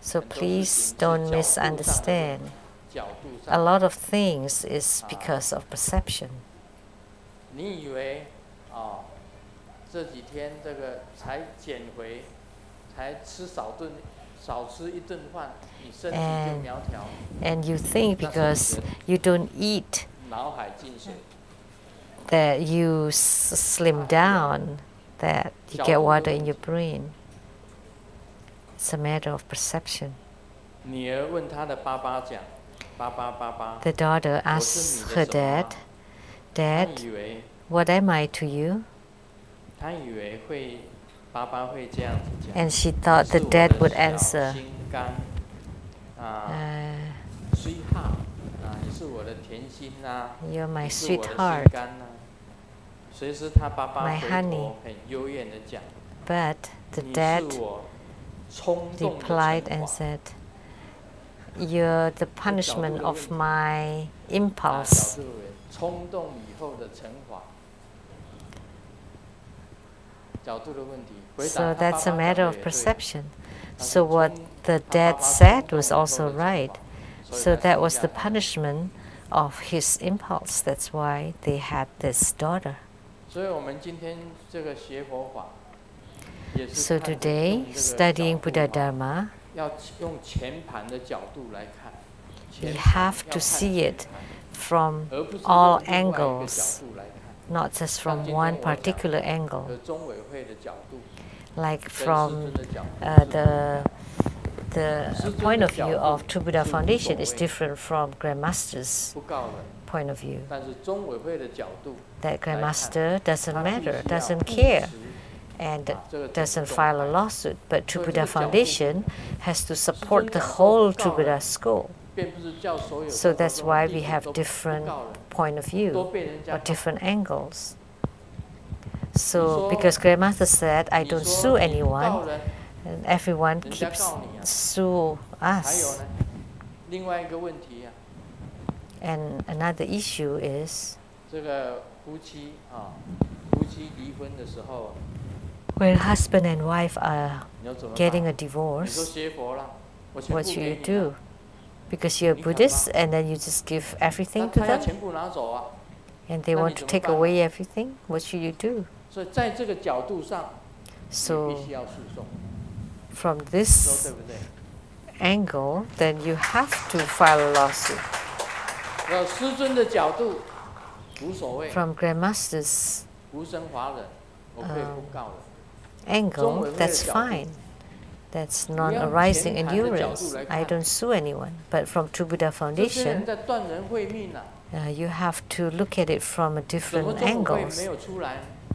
So 很多事 please 情是 don't 角度上的问 misunderstand. 题，角度 A 上。 lot of things is because of perception. 你以为这几天这个才减肥，才少吃一顿饭，你身体就苗条， And you think because you don't eat 脑海进水。 that you slim down, that you get water in your brain. It's a matter of perception. 女儿问她的爸爸讲，爸爸爸爸， The daughter 我是 asks 你 her 的什么 dad, 她 Dad, 以为 what am I to you? 她以为爸爸会这样子讲。 And she thought 是 the 我 dad 的 would 小 answer, 心肝， You're my sweetheart, my honey. But the dad replied and said, you're the punishment of my impulse. So that's a matter of perception. So what the dad said was also right. So that was the punishment of his impulse. That's why they had this daughter. So today, studying Buddha Dharma, we have to see it from all angles, not just from one particular angle. Like from the point of view of True Buddha Foundation is different from Grandmaster's point of view. That Grandmaster doesn't matter, doesn't care, and doesn't file a lawsuit. But True Buddha Foundation has to support the whole True Buddha school. So that's why we have different point of view or different angles. So because Grandmaster said, I don't sue anyone, and everyone keeps sue us. And another issue is when husband and wife are getting a divorce, what should you do? Because you're Buddhist and then you just give everything to them? And they want to take away everything? What should you do? So from this angle, then you have to file a lawsuit. From Grandmaster's angle, that's fine. That's non-arising endurance. I don't sue anyone. But from True Buddha Foundation, you have to look at it from different angles.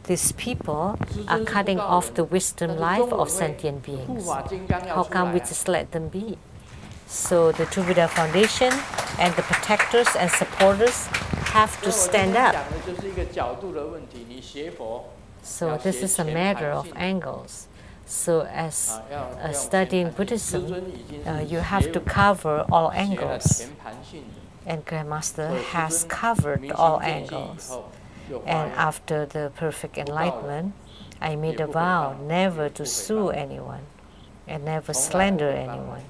These people are cutting off the wisdom life of sentient beings. How come we just let them be? So the True Buddha Foundation and the protectors and supporters have to stand up. So this is a matter of angles. So as studying Buddhism, you have to cover all angles. And Grandmaster has covered all angles. And after the perfect enlightenment, I made a vow never to sue anyone and never slander anyone.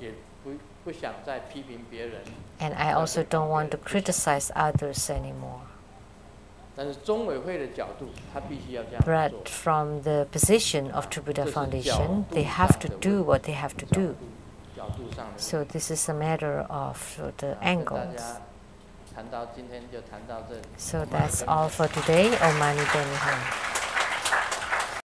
And I also don't want to criticize others anymore. But from the position of True Buddha Foundation, they have to do what they have to do. So this is a matter of the angles. So that's all for today. Om Mani Padme Hum.